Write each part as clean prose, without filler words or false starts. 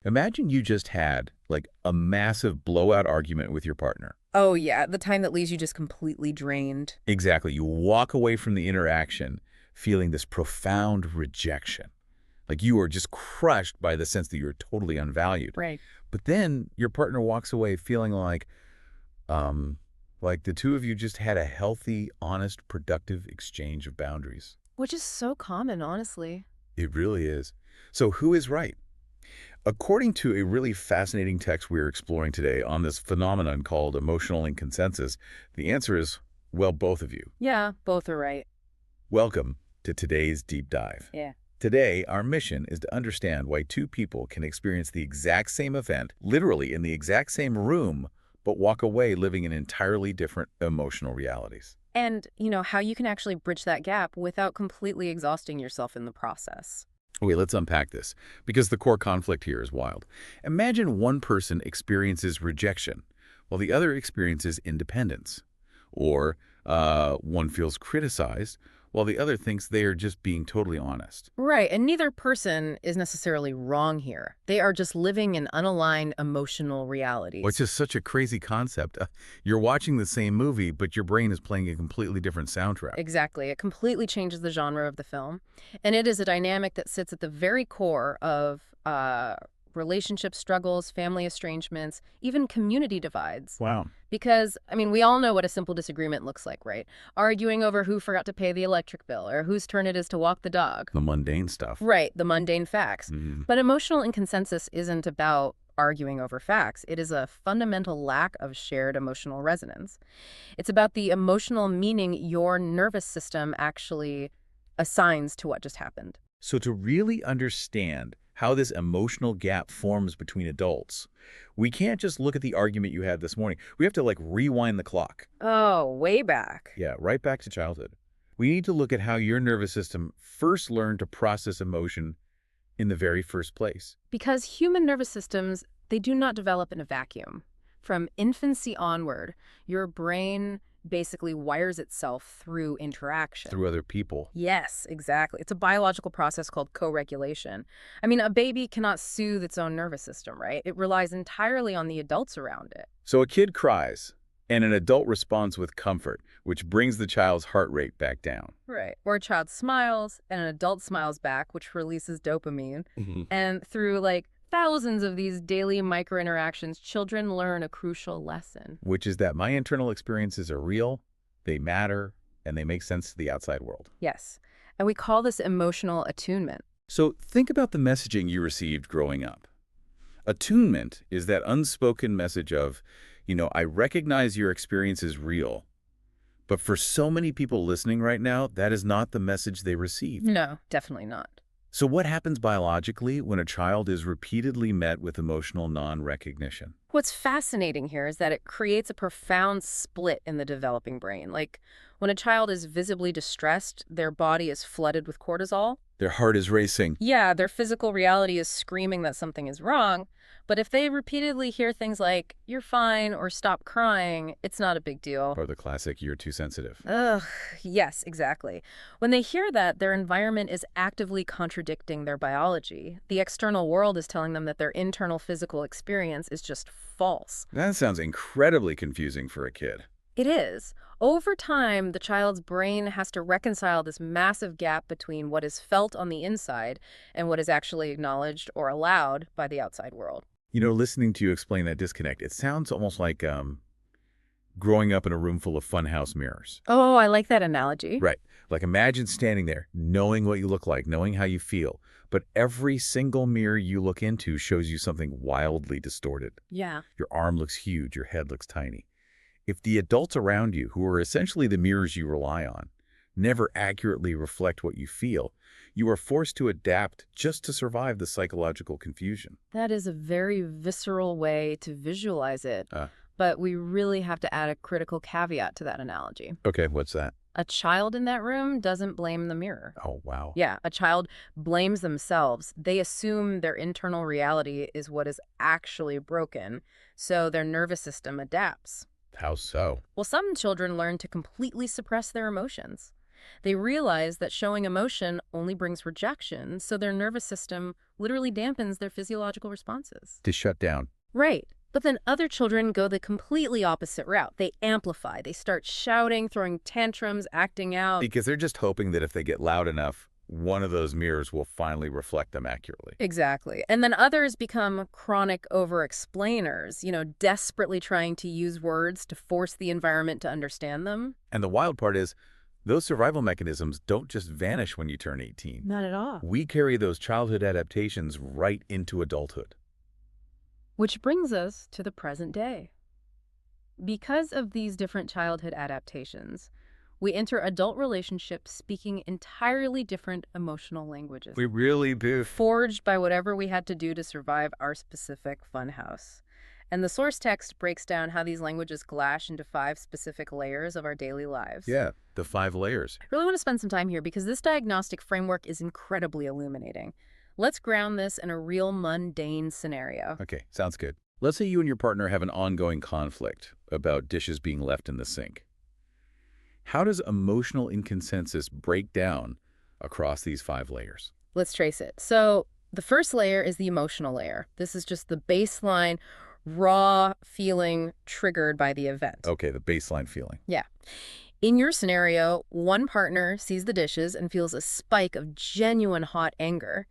Imagine you just had, like, a massive blowout argument with your partner. Oh, yeah, the time that leaves you just completely drained. Exactly. You walk away from the interaction feeling this profound rejection. Like you are just crushed by the sense that you're totally unvalued. Right. But then your partner walks away feeling um, like the two of you just had a healthy, honest, productive exchange of boundaries. Which is so common, honestly. It really is. So who is right? According to a really fascinating text we're exploring today on this phenomenon called emotional inconsensus, the answer is, well, both of you. Yeah, both are right. Welcome to today's deep dive. Yeah. Today, our mission is to understand why two people can experience the exact same event, literally in the exact same room, but walk away living in entirely different emotional realities. And, how you can actually bridge that gap without completely exhausting yourself in the process. Okay, let's unpack this, because the core conflict here is wild. Imagine one person experiences rejection, while the other experiences independence. Or one feels criticized, while the other thinks they are just being totally honest. Right, and neither person is necessarily wrong here. They are just living in unaligned emotional Which realities. is such a crazy concept. You're watching the same movie, but your brain is playing a completely different soundtrack. Exactly. It completely changes the genre of the film. And it is a dynamic that sits at the very core of relationship struggles, family estrangements, even community divides. Wow. Because, we all know what a simple disagreement looks like, right? Arguing over who forgot to pay the electric bill or whose turn it is to walk the dog. The mundane stuff. Right, the mundane facts. Mhm. But emotional inconsensus isn't about arguing over facts. It is a fundamental lack of shared emotional resonance. It's about the emotional meaning your nervous system actually assigns to what just happened. So to really understand how this emotional gap forms between adults, we can't just look at the argument you had this morning. We have to rewind the clock. Oh, way back. Yeah, right back to childhood. We need to look at how your nervous system first learned to process emotion in the very first place. Because human nervous systems, they do not develop in a vacuum. From infancy onward, your brain basically wires itself through interaction. Through other people. Yes, exactly. It's a biological process called co-regulation. A baby cannot soothe its own nervous system, right? It relies entirely on the adults around it. So a kid cries, and an adult responds with comfort, which brings the child's heart rate back down. Right. Or a child smiles, and an adult smiles back, which releases dopamine. Mhm. And through, thousands of these daily micro-interactions, children learn a crucial lesson. Which is that my internal experiences are real, they matter, and they make sense to the outside world. Yes. And we call this emotional attunement. So think about the messaging you received growing up. Attunement is that unspoken message of, I recognize your experience is real. But for so many people listening right now, that is not the message they received. No, definitely not. So what happens biologically when a child is repeatedly met with emotional non-recognition? What's fascinating here is that it creates a profound split in the developing brain. Like, when a child is visibly distressed, their body is flooded with cortisol. Their heart is racing. Yeah, their physical reality is screaming that something is wrong. But if they repeatedly hear things like, "you're fine," or "stop crying," it's not a big deal. Or the classic, you're too sensitive. Ugh, yes, exactly. When they hear that, their environment is actively contradicting their biology. The external world is telling them that their internal physical experience is just false. That sounds incredibly confusing for a kid. It is. Over time, the child's brain has to reconcile this massive gap between what is felt on the inside and what is actually acknowledged or allowed by the outside world. Listening to you explain that disconnect, it sounds almost like growing up in a room full of funhouse mirrors. Oh, I like that analogy. Right. Like imagine standing there, knowing what you look like, knowing how you feel, but every single mirror you look into shows you something wildly distorted. Yeah. Your arm looks huge, your head looks tiny. If the adults around you, who are essentially the mirrors you rely on, never accurately reflect what you feel, you are forced to adapt just to survive the psychological confusion. That is a very visceral way to visualize it. But we really have to add a critical caveat to that analogy. Okay, what's that? A child in that room doesn't blame the mirror. Oh, wow. Yeah, a child blames themselves. They assume their internal reality is what is actually broken, so their nervous system adapts. How so? Well, some children learn to completely suppress their emotions. They realize that showing emotion only brings rejection, so their nervous system literally dampens their physiological responses. To shut down. Right. But then other children go the completely opposite route. They amplify. They start shouting, throwing tantrums, acting out. Because they're just hoping that if they get loud enough, one of those mirrors will finally reflect them accurately. Exactly. And then others become chronic over-explainers, desperately trying to use words to force the environment to understand them. And the wild part is, those survival mechanisms don't just vanish when you turn 18. Not at all. We carry those childhood adaptations right into adulthood. Which brings us to the present day. Because of these different childhood adaptations, we enter adult relationships speaking entirely different emotional languages. We really do. Forged by whatever we had to do to survive our specific funhouse. And the source text breaks down how these languages clash into 5 specific layers of our daily lives. Yeah, the 5 layers. I really want to spend some time here because this diagnostic framework is incredibly illuminating. Let's ground this in a real mundane scenario. Okay, sounds good. Let's say you and your partner have an ongoing conflict about dishes being left in the sink. How does emotional inconsensus break down across these 5 layers? Let's trace it. So the first layer is the emotional layer. This is just the baseline, raw feeling triggered by the event. Okay, the baseline feeling. Yeah. In your scenario, one partner sees the dishes and feels a spike of genuine hot anger.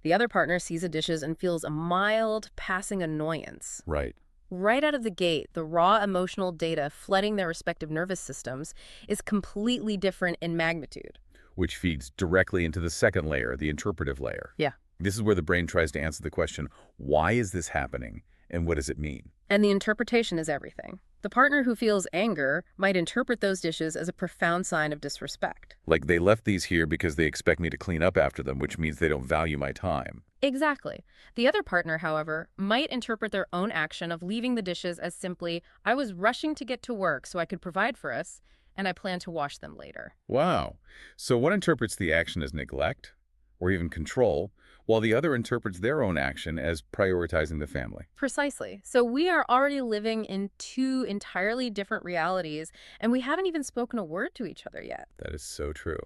The other partner sees the dishes and feels a mild, passing annoyance. Right. Right out of the gate, the raw emotional data flooding their respective nervous systems is completely different in magnitude. Which feeds directly into the second layer, the interpretive layer. Yeah. This is where the brain tries to answer the question, why is this happening and what does it mean? And the interpretation is everything. The partner who feels anger might interpret those dishes as a profound sign of disrespect. Like they left these here because they expect me to clean up after them, which means they don't value my time. Exactly. The other partner, however, might interpret their own action of leaving the dishes as simply, I was rushing to get to work so I could provide for us, and I plan to wash them later. Wow. So one interprets the action as neglect or even control, while the other interprets their own action as prioritizing the family. Precisely. So we are already living in 2 entirely different realities, and we haven't even spoken a word to each other yet. That is so true.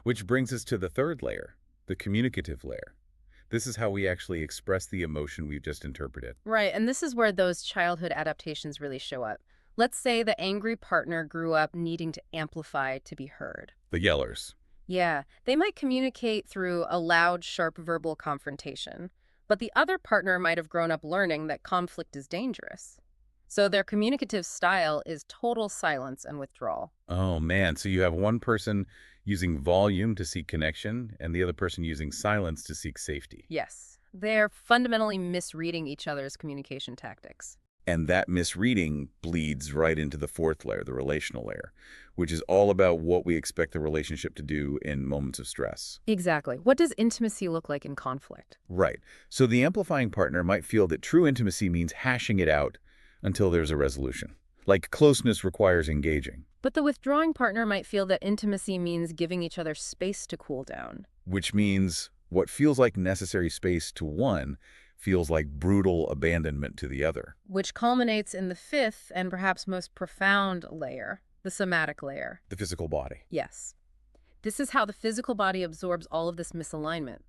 Which brings us to the third layer, the communicative layer. This is how we actually express the emotion we've just interpreted. Right, and this is where those childhood adaptations really show up. Let's say the angry partner grew up needing to amplify to be heard. The yellers. Yeah, they might communicate through a loud, sharp verbal confrontation, but the other partner might have grown up learning that conflict is dangerous. So their communicative style is total silence and withdrawal. Oh man, so you have one person using volume to seek connection and the other person using silence to seek safety. Yes, they're fundamentally misreading each other's communication tactics. And that misreading bleeds right into the fourth layer, the relational layer, which is all about what we expect the relationship to do in moments of stress. Exactly. What does intimacy look like in conflict? Right. So the amplifying partner might feel that true intimacy means hashing it out until there's a resolution. Like closeness requires engaging. But the withdrawing partner might feel that intimacy means giving each other space to cool down. Which means what feels like necessary space to one feels like brutal abandonment to the other. Which culminates in the 5th and perhaps most profound layer, the somatic layer. The physical body. Yes. This is how the physical body absorbs all of this misalignment.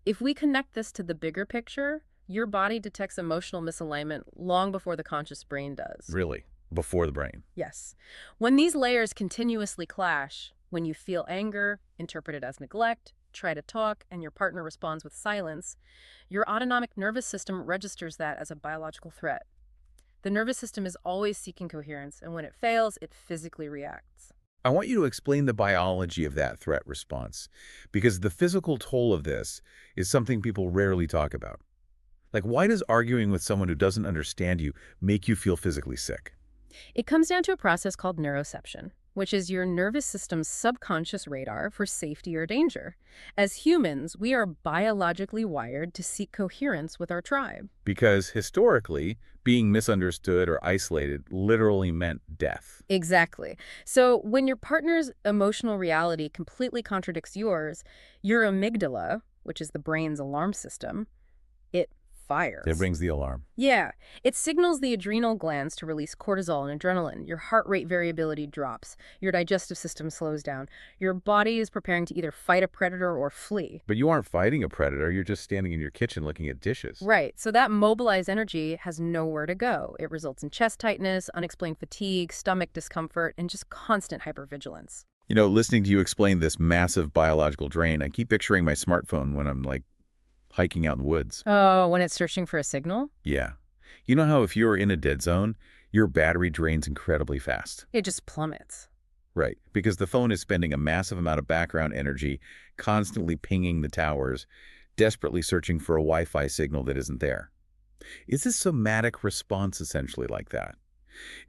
If we connect this to the bigger picture, your body detects emotional misalignment long before the conscious brain does. Really? Before the brain. Yes. When these layers continuously clash, when you feel anger, interpret it as neglect, try to talk, and your partner responds with silence, your autonomic nervous system registers that as a biological threat. The nervous system is always seeking coherence, and when it fails, it physically reacts. I want you to explain the biology of that threat response, because the physical toll of this is something people rarely talk about. Like, why does arguing with someone who doesn't understand you make you feel physically sick? It comes down to a process called neuroception, which is your nervous system's subconscious radar for safety or danger. As humans, we are biologically wired to seek coherence with our tribe. Because historically, being misunderstood or isolated literally meant death. Exactly. So when your partner's emotional reality completely contradicts yours, your amygdala, which is the brain's alarm system, it That fires. rings the alarm. Yeah, it signals the adrenal glands to release cortisol and adrenaline. Your heart rate variability drops. Your digestive system slows down. Your body is preparing to either fight a predator or flee. But you aren't fighting a predator. You're just standing in your kitchen looking at dishes. Right, so that mobilized energy has nowhere to go. It results in chest tightness, unexplained fatigue, stomach discomfort, and just constant hypervigilance. You know, listening to you explain this massive biological drain, I keep picturing my smartphone when I'm, like, hiking out in the woods. Oh, when it's searching for a signal? Yeah. You know how if you're in a dead zone, your battery drains incredibly fast? It just plummets. Right, because the phone is spending a massive amount of background energy constantly pinging the towers, desperately searching for a Wi-Fi signal that isn't there. Is this somatic response essentially like that?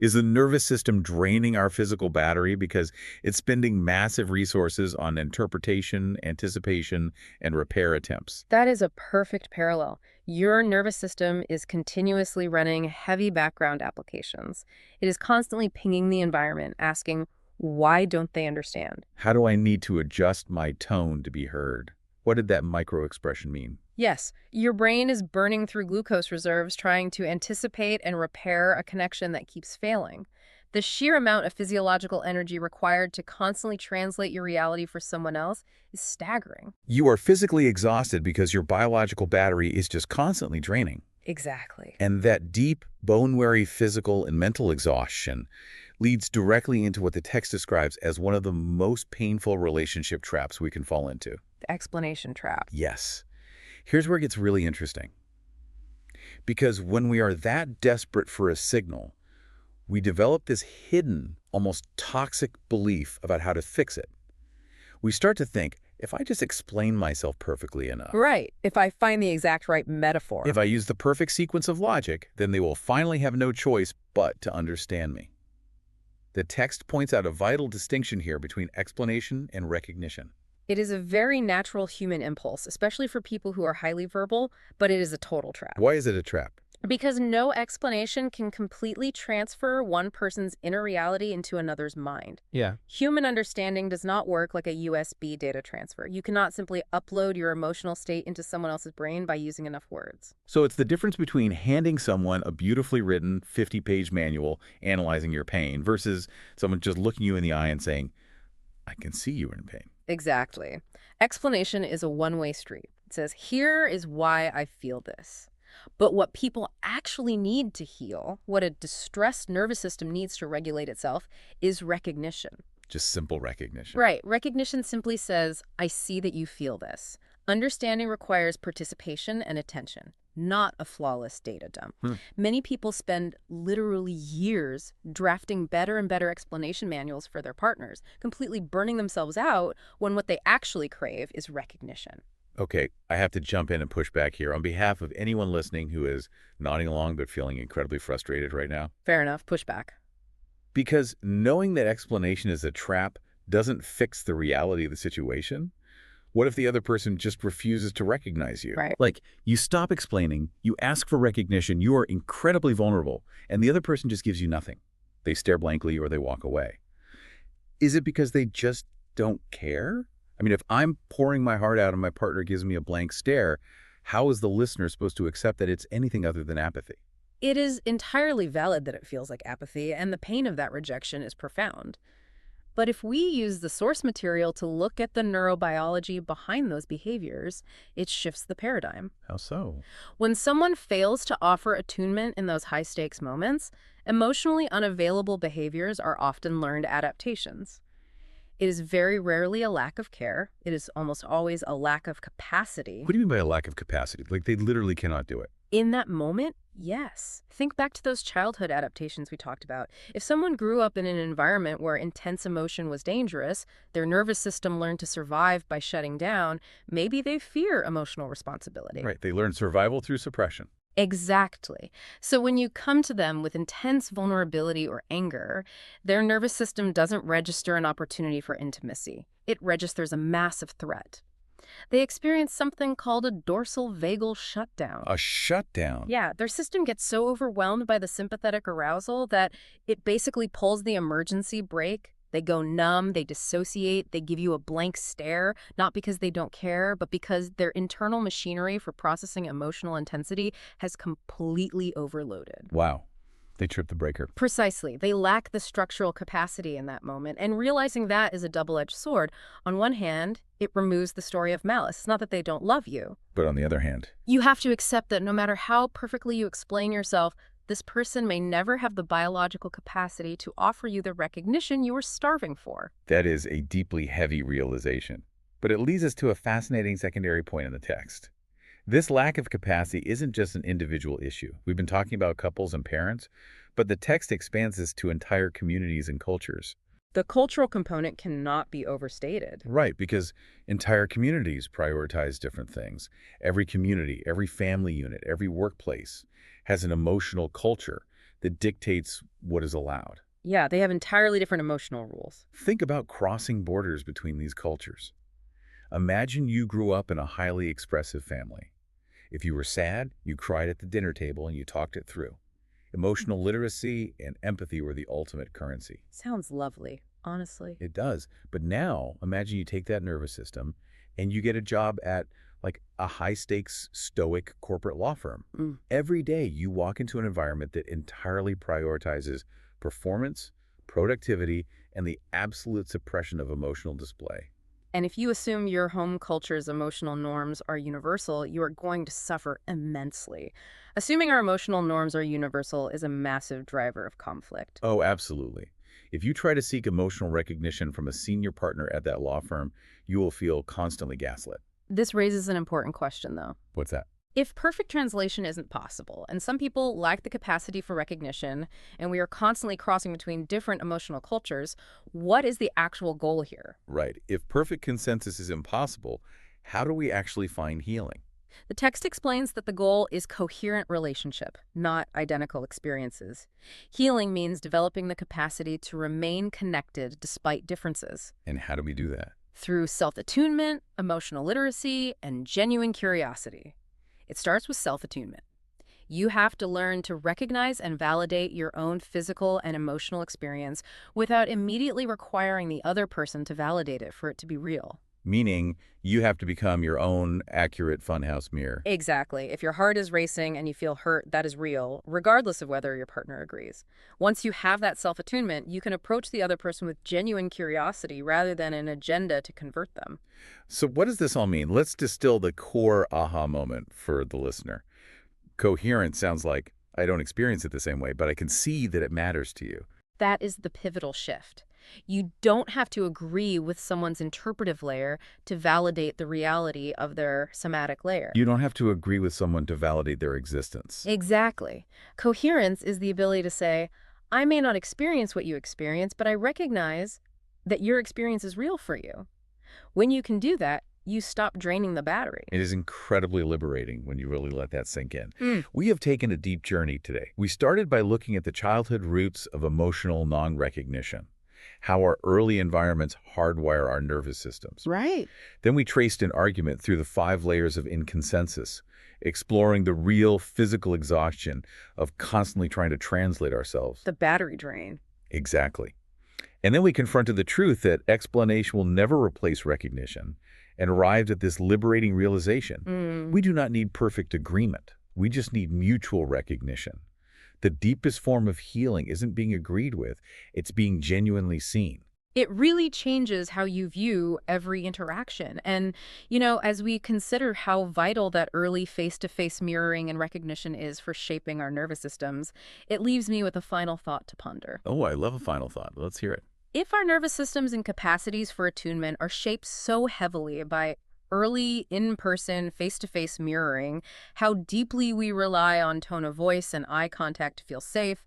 Is the nervous system draining our physical battery because it's spending massive resources on interpretation, anticipation, and repair attempts? That is a perfect parallel. Your nervous system is continuously running heavy background applications. It is constantly pinging the environment, asking, why don't they understand? How do I need to adjust my tone to be heard? What did that micro-expression mean? Yes, your brain is burning through glucose reserves trying to anticipate and repair a connection that keeps failing. The sheer amount of physiological energy required to constantly translate your reality for someone else is staggering. You are physically exhausted because your biological battery is just constantly draining. Exactly. And that deep, bone-weary physical and mental exhaustion leads directly into what the text describes as one of the most painful relationship traps we can fall into. The explanation trap. Yes. Here's where it gets really interesting. Because when we are that desperate for a signal, we develop this hidden, almost toxic belief about how to fix it. We start to think, if I just explain myself perfectly enough, Right. If I find the exact right metaphor. if I use the perfect sequence of logic, then they will finally have no choice but to understand me. The text points out a vital distinction here between explanation and recognition. It is a very natural human impulse, especially for people who are highly verbal, but it is a total trap. Why is it a trap? Because no explanation can completely transfer one person's inner reality into another's mind. Yeah. Human understanding does not work like a USB data transfer. You cannot simply upload your emotional state into someone else's brain by using enough words. So it's the difference between handing someone a beautifully written 50-page manual analyzing your pain versus someone just looking you in the eye and saying, I can see you are in pain. Exactly. Explanation is a one-way street. It says, here is why I feel this. But what people actually need to heal, what a distressed nervous system needs to regulate itself, is recognition. Just simple recognition. Right. Recognition simply says, I see that you feel this. Understanding requires participation and attention, not a flawless data dump. Many people spend literally years drafting better and better explanation manuals for their partners, completely burning themselves out when what they actually crave is recognition. Okay, I have to jump in and push back here on behalf of anyone listening who is nodding along but feeling incredibly frustrated right now. Fair enough. Pushback. Because knowing that explanation is a trap doesn't fix the reality of the situation. What if the other person just refuses to recognize you? Right. Like, you stop explaining, you ask for recognition, you are incredibly vulnerable, and the other person just gives you nothing. They stare blankly or they walk away. Is it because they just don't care? I mean, if I'm pouring my heart out and my partner gives me a blank stare, how is the listener supposed to accept that it's anything other than apathy? It is entirely valid that it feels like apathy, and the pain of that rejection is profound. But if we use the source material to look at the neurobiology behind those behaviors, it shifts the paradigm. How so? When someone fails to offer attunement in those high-stakes moments, emotionally unavailable behaviors are often learned adaptations. It is very rarely a lack of care. It is almost always a lack of capacity. What do you mean by a lack of capacity? Like, they literally cannot do it. In that moment, yes. Think back to those childhood adaptations we talked about. If someone grew up in an environment where intense emotion was dangerous, their nervous system learned to survive by shutting down, maybe they fear emotional responsibility. Right, they learn survival through suppression. Exactly. So when you come to them with intense vulnerability or anger, their nervous system doesn't register an opportunity for intimacy. It registers a massive threat. They experience something called a dorsal vagal shutdown. A shutdown? Yeah, their system gets so overwhelmed by the sympathetic arousal that it basically pulls the emergency brake They go numb, they dissociate, they give you a blank stare, not because they don't care, but because their internal machinery for processing emotional intensity has completely overloaded. Wow. They tripped the breaker. Precisely. They lack the structural capacity in that moment, and realizing that is a double-edged sword. On one hand, it removes the story of malice. It's not that they don't love you. But on the other hand, You have to accept that no matter how perfectly you explain yourself, this person may never have the biological capacity to offer you the recognition you were starving for. that is a deeply heavy realization. But it leads us to a fascinating secondary point in the text. This lack of capacity isn't just an individual issue. We've been talking about couples and parents, but the text expands this to entire communities and cultures. The cultural component cannot be overstated. Right, because entire communities prioritize different things. Every community, every family unit, every workplace has an emotional culture that dictates what is allowed. Yeah, they have entirely different emotional rules. Think about crossing borders between these cultures. Imagine you grew up in a highly expressive family. If you were sad, you cried at the dinner table and you talked it through. Emotional literacy and empathy were the ultimate currency. Sounds lovely, honestly. It does. But now, imagine you take that nervous system and you get a job at like a high-stakes, stoic corporate law firm. Mm. Every day you walk into an environment that entirely prioritizes performance, productivity, and the absolute suppression of emotional display. And if you assume your home culture's emotional norms are universal, you are going to suffer immensely. Assuming our emotional norms are universal is a massive driver of conflict. Oh, absolutely. If you try to seek emotional recognition from a senior partner at that law firm, you will feel constantly gaslit. This raises an important question, though. What's that? If perfect translation isn't possible, and some people lack the capacity for recognition, and we are constantly crossing between different emotional cultures, what is the actual goal here? Right. If perfect consensus is impossible, how do we actually find healing? The text explains that the goal is coherent relationship, not identical experiences. Healing means developing the capacity to remain connected despite differences. And how do we do that? Through self-attunement, emotional literacy, and genuine curiosity. It starts with self-attunement. You have to learn to recognize and validate your own physical and emotional experience without immediately requiring the other person to validate it for it to be real. Meaning, you have to become your own accurate funhouse mirror. Exactly. If your heart is racing and you feel hurt, that is real, regardless of whether your partner agrees. Once you have that self-attunement, you can approach the other person with genuine curiosity rather than an agenda to convert them. So what does this all mean? Let's distill the core aha moment for the listener. Coherence sounds like I don't experience it the same way, but I can see that it matters to you. That is the pivotal shift. You don't have to agree with someone's interpretive layer to validate the reality of their somatic layer. You don't have to agree with someone to validate their existence. Exactly. Coherence is the ability to say, I may not experience what you experience, but I recognize that your experience is real for you. When you can do that, you stop draining the battery. It is incredibly liberating when you really let that sink in. We have taken a deep journey today. We started by looking at the childhood roots of emotional non-recognition, how our early environments hardwire our nervous systems. Right. Then we traced an argument through the 5 layers of inconsensus, exploring the real physical exhaustion of constantly trying to translate ourselves. The battery drain. Exactly. And then we confronted the truth that explanation will never replace recognition and arrived at this liberating realization. We do not need perfect agreement. We just need mutual recognition. The deepest form of healing isn't being agreed with, it's being genuinely seen. It really changes how you view every interaction. And, as we consider how vital that early face-to-face mirroring and recognition is for shaping our nervous systems, it leaves me with a final thought to ponder. Oh, I love a final thought. Let's hear it. If our nervous systems and capacities for attunement are shaped so heavily by early in-person, face-to-face mirroring, how deeply we rely on tone of voice and eye contact to feel safe,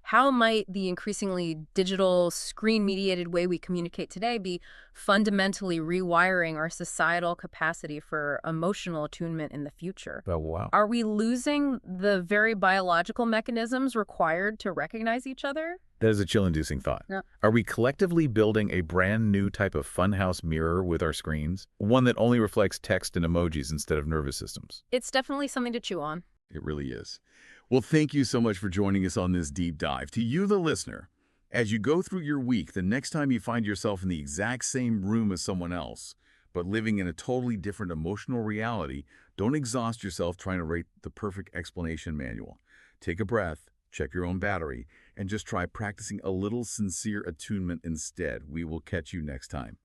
how might the increasingly digital, screen-mediated way we communicate today be fundamentally rewiring our societal capacity for emotional attunement in the future? Oh, wow. Are we losing the very biological mechanisms required to recognize each other? That is a chill-inducing thought. Yeah. Are we collectively building a brand new type of funhouse mirror with our screens? One that only reflects text and emojis instead of nervous systems? It's definitely something to chew on. It really is. Well, thank you so much for joining us on this deep dive. To you, the listener, As you go through your week, the next time you find yourself in the exact same room as someone else, but living in a totally different emotional reality, don't exhaust yourself trying to write the perfect explanation manual. Take a breath, check your own battery, and just try practicing a little sincere attunement instead. We will catch you next time.